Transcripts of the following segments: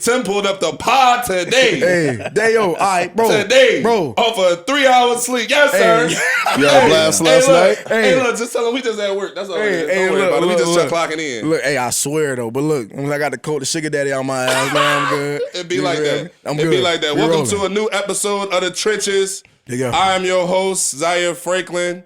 Tim pulled up the pod today. Hey, Dayo, all right, bro. Today, bro. Off a 3 hour sleep. Yes, sir. You had a blast last night? Hey, look, just tell him we just at work. That's all. Hey, Don't worry about it. We just look. clocking in. Look, hey, I swear though, but look, when I got the coat, the sugar daddy on my ass, man, I'm good. It be like that. I'm It good. be like that. We Welcome rolling. to a new episode of The Trenches. There you go. I am your host, Zaire Franklin.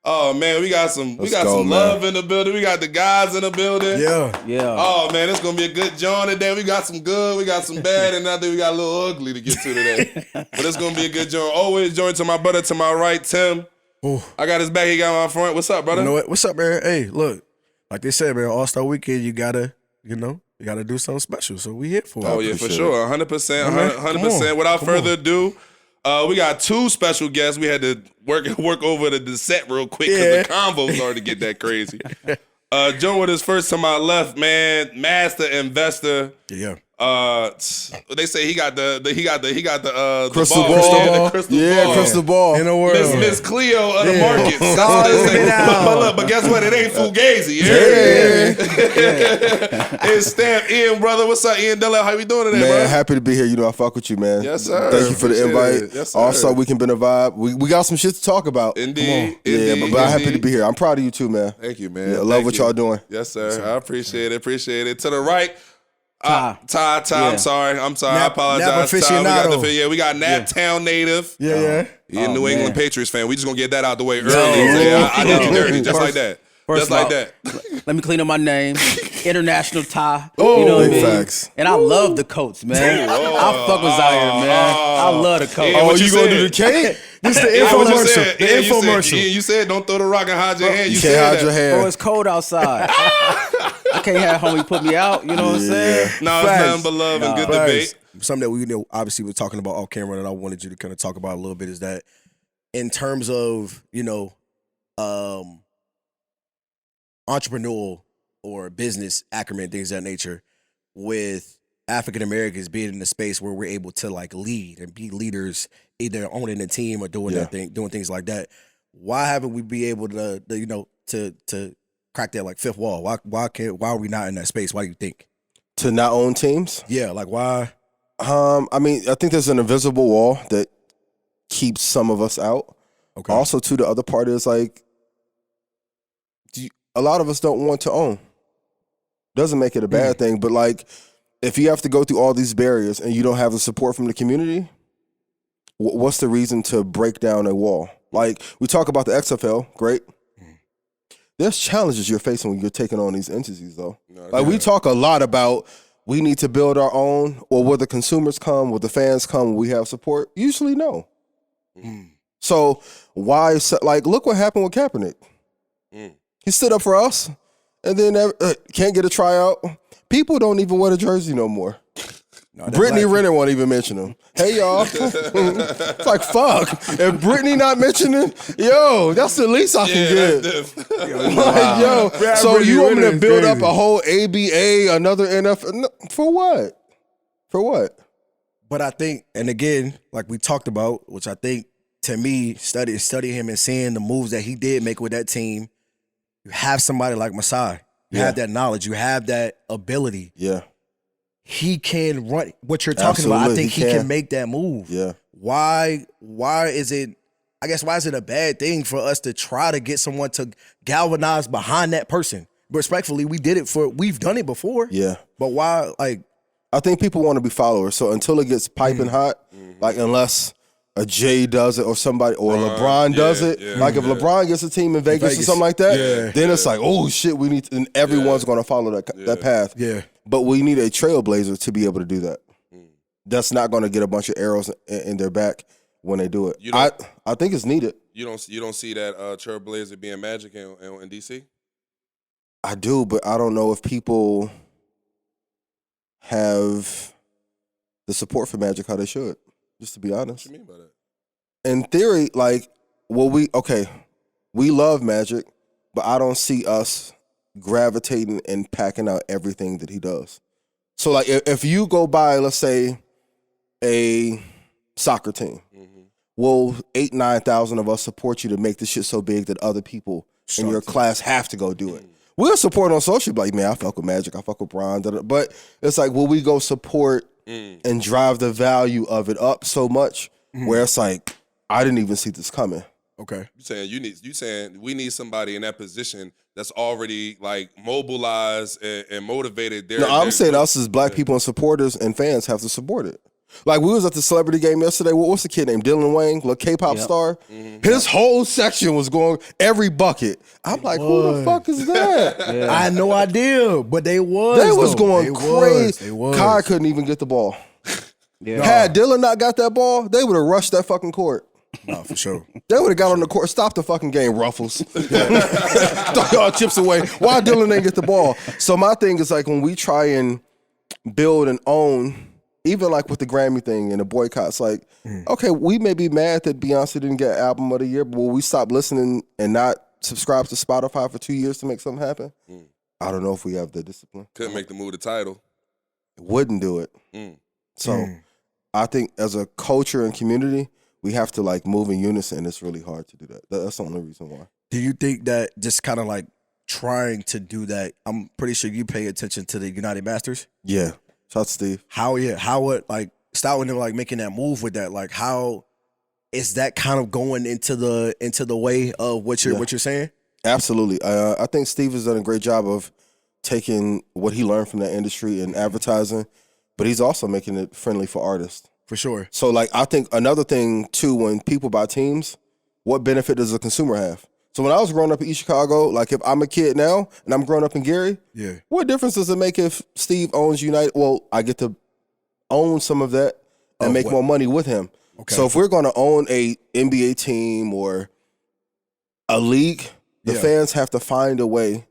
Oh man, we got some go, love in the building. We got the guys in the building. Yeah. Oh man, it's gonna be a good joint today. We got some good, we got some bad, and I think we got a little ugly to get to today. But it's gonna be a good joint. Always joined to my brother to my right, Tim. Ooh. I got his back, he got my front. What's up, brother? You know what? What's up, man? Hey, look, like they said, man, All-Star Weekend, you gotta do something special. So we here for it. Oh yeah, for sure, 100%, 100%. Without Come further on. ado, we got two special guests. We had to work over the set real quick because the convo started to get that crazy. Joe with us first to my left, man, master investor. Yeah. They say he got the Crystal ball. ball. Yeah, the crystal ball. Crystal ball. In the world. Miss Cleo of the markets. That's what they say. But guess what? It ain't Fugazi. It's Stamp Ian, brother. What's up, Ian Dunlap? How we doing today, Man, bro? happy to be here. You know, I fuck with you, man. Yes, sir. Thank you for the Appreciate invite. it. Yes, sir. All-Star Weekend been a vibe. We got some shit to talk about. Indeed. Yeah, Indeed. but I'm happy to be here. I'm proud of you too, man. Thank you, man. Yeah, I love Thank what you. y'all doing. Yes, sir. I appreciate it. Appreciate it. To the right, Ty. Ty. Yeah. I'm sorry. I Nap apologize. Ty, aficionado. we got Naptown native. Yeah. Yeah, New England man. Patriots fan. We just gonna get that out the way early. I did you dirty, just like that. First Just of like all, that. Let me clean up my name. International Ty. Oh, you know what I big mean? facts. And I love the coats, man. I fuck with Zaire, man. I love the coats. Yeah, what you gonna said? do the cake? This the Yeah, what you infomercial. said. The Yeah, you infomercial. said, you said don't throw the rock and hide your hand. You You can't said hide that. your Bro, hand. it's cold outside. I can't have homie put me out. You know what I'm saying? No, it's Facts. nothing but love and good Facts. debate. Something that we obviously were talking about off camera that I wanted you to kind of talk about a little bit is that in terms of, entrepreneurial or business acumen, things of that nature, with African Americans being in a space where we're able to like lead and be leaders, either owning a team or doing that thing, doing things like that. Why haven't we be able to to crack that like fifth wall? Why are we not in that space? Why do you think? To not own teams? Yeah, like why? I mean, I think there's an invisible wall that keeps some of us out. Okay. Also, too, the other part is like, a lot of us don't want to own. Doesn't make it a bad thing, but like, if you have to go through all these barriers and you don't have the support from the community, what's the reason to break down a wall? Like, we talk about the XFL, great. There's challenges you're facing when you're taking on these entities, though. We talk a lot about we need to build our own, or will the consumers come, will the fans come, will we have support? Usually no. So why, like, look what happened with Kaepernick. He stood up for us, and then can't get a tryout. People don't even wear the jersey no more. Brittany Renner won't even mention him. Hey, y'all. It's like, fuck. If Brittany not mentioning, yo, that's the least I can get. Like, yo, so you want me to build up a whole ABA, another NFL? No, for what? For what? But I think, and again, like we talked about, which I think to me, studying him and seeing the moves that he did make with that team, you have somebody like Masai. You have that knowledge. You have that ability. Yeah. He can run what you're talking about. I think he can make that move. Yeah. Why is it a bad thing for us to try to get someone to galvanize behind that person? Respectfully, we've done it before. Yeah. But why, like, I think people want to be followers. So until it gets piping hot, like unless a Jay does it or somebody, or LeBron does it. Like if LeBron gets a team in Vegas or something like that, then it's like, oh shit, we need to, and everyone's going to follow that path. Yeah. But we need a trailblazer to be able to do that. That's not going to get a bunch of arrows in their back when they do it. I think it's needed. You don't see that Trailblazer being Magic in DC? I do, but I don't know if people have the support for Magic how they should, just to be honest. What you mean by that? In theory, like, we love Magic, but I don't see us gravitating and packing out everything that he does. So, like, if you go by, let's say, a soccer team, will 8,000-9,000 of us support you to make this shit so big that other people in your class have to go do it? We'll support on social, like, man, I fuck with Magic, I fuck with Bron, but it's like, will we go support and drive the value of it up so much where it's like, I didn't even see this coming. Okay. You saying we need somebody in that position that's already like mobilized and motivated. No, I'm saying us as black people and supporters and fans have to support it. Like we was at the celebrity game yesterday. What's the kid named Dylan Wang, little K-pop star? His whole section was going every bucket. I'm like, who the fuck is that? I had no idea, but they was going crazy. Kai couldn't even get the ball. Had Dylan not got that ball, they would have rushed that fucking court. No, for sure. They would have got on the court, stopped the fucking game, Ruffles. Throw y'all chips away. Why Dylan didn't get the ball? So my thing is like when we try and build and own, even like with the Grammy thing and the boycotts, like, okay, we may be mad that Beyonce didn't get Album of the Year, but will we stop listening and not subscribe to Spotify for 2 years to make something happen? I don't know if we have the discipline. Couldn't make the move to title. Wouldn't do it. So I think as a culture and community, we have to like move in unison. It's really hard to do that. That's the only reason why. Do you think that just kind of like trying to do that, I'm pretty sure you pay attention to the United Masters? Yeah. Shout out to Steve. How would like starting to like making that move with that? Like how is that kind of going into the way of what you're saying? Absolutely. I think Steve has done a great job of taking what he learned from that industry and advertising, but he's also making it friendly for artists. For sure. So like I think another thing too, when people buy teams, what benefit does the consumer have? So when I was growing up in East Chicago, like if I'm a kid now and I'm growing up in Gary, what difference does it make if Steve owns United? Well, I get to own some of that and make more money with him. Okay. So if we're going to own a NBA team or a league, the fans have to find a way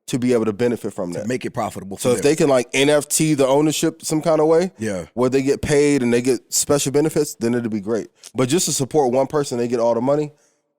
to be able to benefit from that. Make it profitable. So if they can like NFT the ownership some kind of way, where they get paid and they get special benefits, then it'll be great. But just to support one person, they get all the money,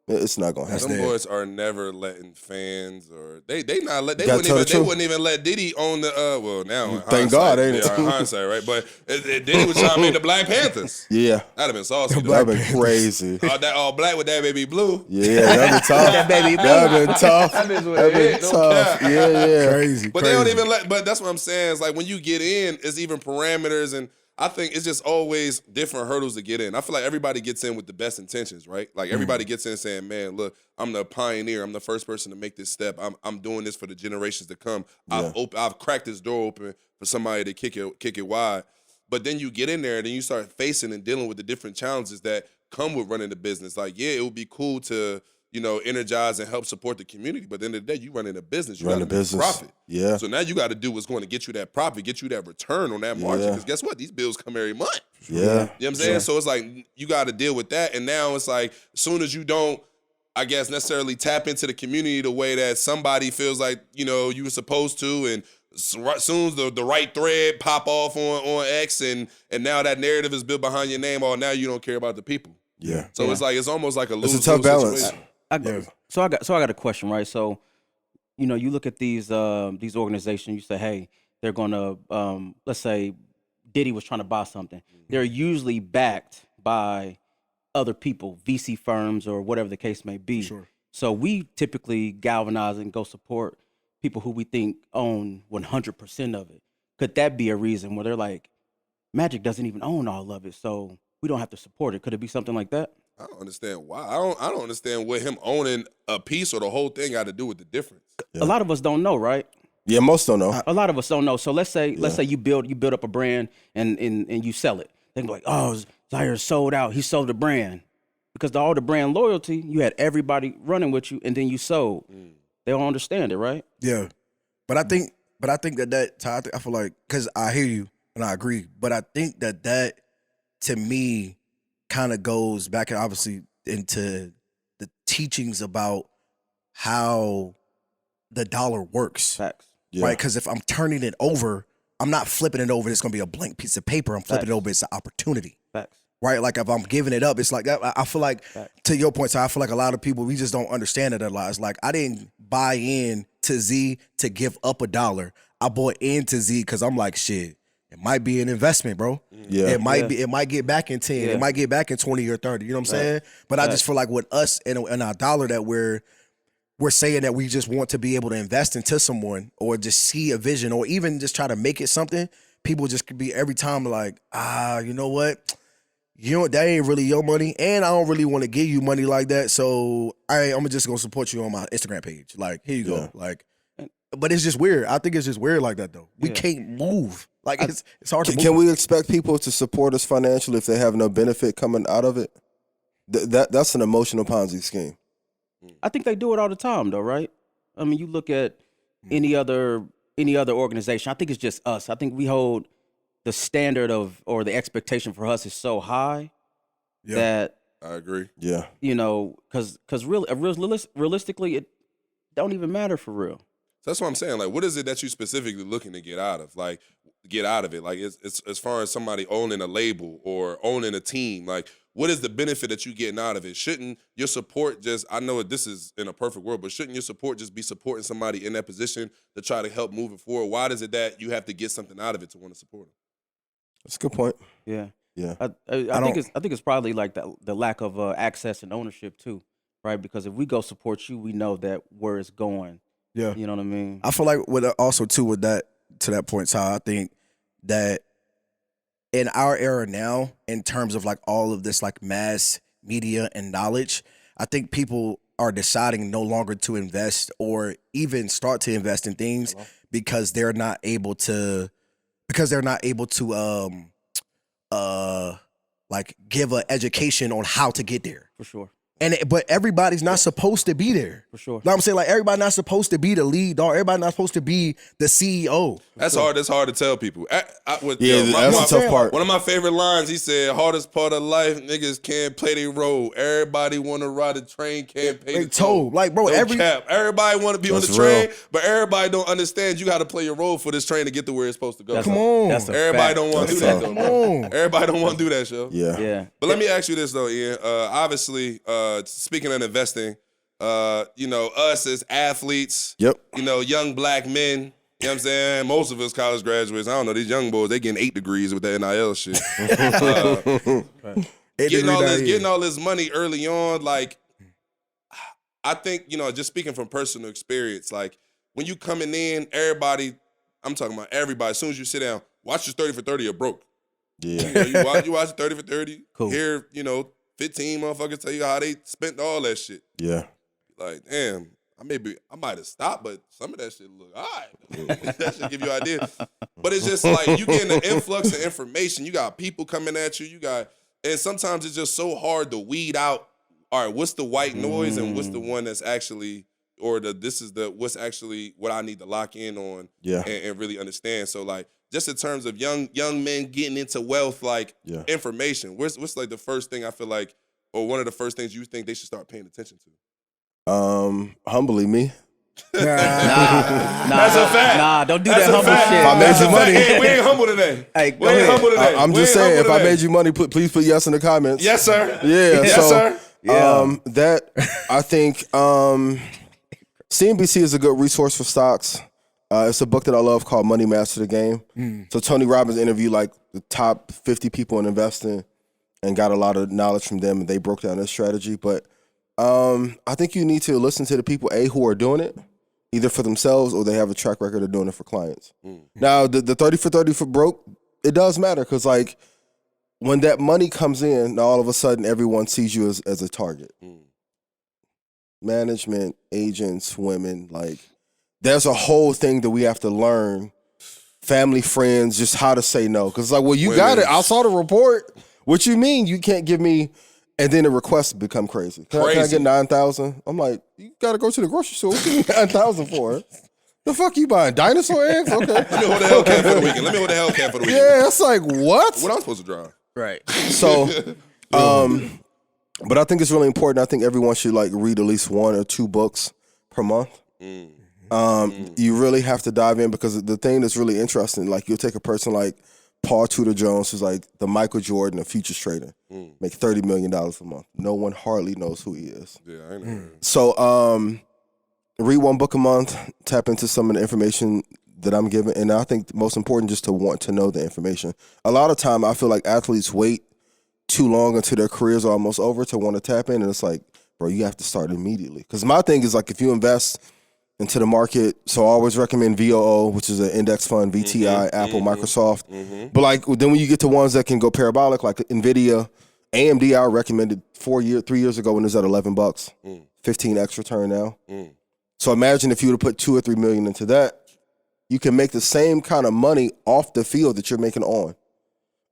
it's not gonna happen. Some boys are never letting fans or they wouldn't even let Diddy own the well now. Thank God, ain't it? In hindsight, right? But Diddy was trying to make the Black Panthers. Yeah, that'd have been saucy. That'd have been crazy. All black with that baby blue. Yeah, that'd been tough. That baby blue. That'd been tough. That'd been tough. Yeah, crazy. But they don't even let. But that's what I'm saying. It's like when you get in, it's even parameters and. I think it's just always different hurdles to get in. I feel like everybody gets in with the best intentions, right? Like everybody gets in saying, man, look, I'm the pioneer. I'm the first person to make this step. I'm doing this for the generations to come. I've cracked this door open for somebody to kick it wide. But then you get in there and then you start facing and dealing with the different challenges that come with running the business. Like, yeah, it would be cool to, energize and help support the community. But at the end of the day, you running a business. You got to make profit. Yeah. So now you got to do what's going to get you that profit, get you that return on that margin. Because guess what? These bills come every month. Yeah. You know what I'm saying? So it's like you got to deal with that. And now it's like as soon as you don't, I guess, necessarily tap into the community the way that somebody feels like, you were supposed to. And soon as the right thread pop off on X and now that narrative is built behind your name, now you don't care about the people. Yeah. So it's almost like a lose-lose It's a tough balance. situation. So I got a question, right? So, you look at these organizations, you say, hey, they're gonna let's say Diddy was trying to buy something. They're usually backed by other people, VC firms or whatever the case may be. Sure. So we typically galvanize and go support people who we think own 100% of it. Could that be a reason where they're like, Magic doesn't even own all of it, so we don't have to support it? Could it be something like that? I don't understand why. I don't understand what him owning a piece or the whole thing got to do with the difference. Yeah. A lot of us don't know, right? Yeah, most don't know. A lot of us don't know. So let's say you build up a brand and you sell it. They can be like, oh, Zaire sold out. He sold the brand. Because all the brand loyalty, you had everybody running with you, and then you sold. They don't understand it, right? Yeah, but I think that I feel like, because I hear you and I agree, but I think that to me kind of goes back and obviously into the teachings about how the dollar works. Facts. Yeah. Right? Because if I'm turning it over, I'm not flipping it over. It's going to be a blank piece of paper. I'm flipping it over. It's an opportunity. Facts. Right? Like if I'm giving it up, it's like that. I feel like, to your point, so I feel like a lot of people, we just don't understand it a lot. It's like I didn't buy in to Z to give up $1. I bought into Z because I'm like, shit, it might be an investment, bro. Yeah. It might get back in 10. It might get back in 20 or 30. You know what I'm saying? But I just feel like with us and our dollar that we're saying that we just want to be able to invest into someone or just see a vision or even just try to make it something. people just could be every time like, you know what? That ain't really your money, and I don't really want to give you money like that. So I'm just gonna support you on my Instagram page. Like, here you go. Like, but it's just weird. I think it's just weird like that though. We can't move. Like it's hard to move. Can we expect people to support us financially if they have no benefit coming out of it? That's an emotional Ponzi scheme. I think they do it all the time though, right? I mean, you look at any other organization. I think it's just us. I think we hold the standard or the expectation for us is so high that I agree. Yeah. Because realistically, it don't even matter for real. So that's what I'm saying. Like, what is it that you specifically looking to get out of? Like, get out of it. Like, it's as far as somebody owning a label or owning a team. Like, what is the benefit that you getting out of it? Shouldn't your support just? I know this is in a perfect world, but shouldn't your support just be supporting somebody in that position to try to help move it forward? Why is it that you have to get something out of it to want to support them? That's a good point. Yeah. Yeah. I think it's probably like the lack of access and ownership too, right? Because if we go support you, we know that where it's going. Yeah. You know what I mean? I feel like also too with that, to that point, Ty, I think that in our era now, in terms of like all of this like mass media and knowledge, I think people are deciding no longer to invest or even start to invest in things because they're not able to like give an education on how to get there. For sure. But everybody's not supposed to be there. For sure. Know what I'm saying? Like, everybody not supposed to be the lead dog. Everybody not supposed to be the CEO. That's hard. That's hard to tell people. That's the tough part. One of my favorite lines, he said, hardest part of life, niggas can't play their role. Everybody want to ride a train, can't pay the toll. Like, bro, everybody want to be on the train, but everybody don't understand you got to play your role for this train to get to where it's supposed to go. Come on. Everybody don't want to do that, though. Come on. Everybody don't want to do that, show. Yeah. But let me ask you this, though, Ian. Obviously, speaking of investing, us as athletes, young black men, you know what I'm saying? Most of us college graduates, I don't know, these young boys, they getting 8 degrees with that NIL shit. Getting all this money early on, like, I think, just speaking from personal experience, like, when you coming in, everybody, I'm talking about everybody, as soon as you sit down, watch your 30 for 30 or broke. Yeah. You watch 30 for 30, cool. Hear, 15 motherfuckers tell you how they spent all that shit. Yeah. Like, damn, I might have stopped, but some of that shit look all right. That should give you an idea. But it's just like you getting an influx of information. You got people coming at you. And sometimes it's just so hard to weed out, all right, what's the white noise and what's the one that's actually, what's actually what I need to lock in on and really understand. So like, just in terms of young men getting into wealth, like information, what's like the first thing I feel like, or one of the first things you think they should start paying attention to? Humbly me. Nah, that's a fact. Nah, don't do That's that a humble fact. shit. If I made you money, Hey, we ain't humble today. Hey, We ain't humble today. I'm We just ain't saying, if humble I today. made you money, please put yes in the comments. Yes, sir. Yeah. Yes, sir. That I think CNBC is a good resource for stocks. It's a book that I love called Money Master the Game. So Tony Robbins interviewed like the top 50 people in investing and got a lot of knowledge from them, and they broke down their strategy. But I think you need to listen to the people, who are doing it, either for themselves or they have a track record of doing it for clients. Now, the 30 for 30 for broke, it does matter because like when that money comes in, now all of a sudden everyone sees you as a target. Management, agents, women, like there's a whole thing that we have to learn. Family, friends, just how to say no. Because like, well, you got it. I saw the report. What you mean you can't give me? And then the requests become crazy. Can I get 9,000? I'm like, you got to go to the grocery store. What you need 9,000 for? The fuck you buying? Dinosaur eggs? Okay. Let me hold the Hellcat for the weekend. Yeah, it's like, what? What I'm supposed to drive? Right. So, but I think it's really important. I think everyone should like read at least 1 or 2 books per month. You really have to dive in because the thing that's really interesting, like you'll take a person like Paul Tudor Jones, who's like the Michael Jordan of futures trading, make $30 million a month. No one hardly knows who he is. Yeah, I know. So read 1 book a month, tap into some of the information that I'm given, and I think most important just to want to know the information. A lot of time I feel like athletes wait too long until their careers are almost over to want to tap in, and it's like, bro, you have to start immediately. Because my thing is like if you invest into the market. So I always recommend VOO, which is an index fund, VTI, Apple, Microsoft. But like then when you get to ones that can go parabolic, like NVIDIA, AMD, I recommended 3 years ago when it was at $11, 15x return now. So imagine if you would have put 2 or 3 million into that, you can make the same kind of money off the field that you're making on.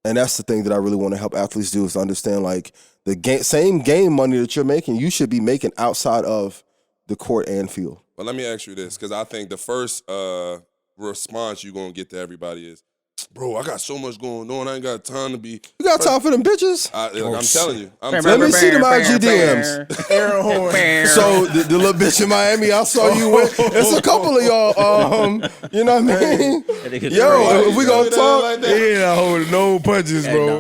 And that's the thing that I really want to help athletes do is to understand like the same game money that you're making, you should be making outside of the court and field. Well, let me ask you this, because I think the first response you're going to get to everybody is, bro, I got so much going on. I ain't got time to be. You got time for them bitches? I'm telling you. Let me see them IG DMs. Aaron Horn. So the little bitch in Miami, I saw you with. It's a couple of y'all. You know what I mean? Yo, if we gonna talk, he ain't holding no punches, bro.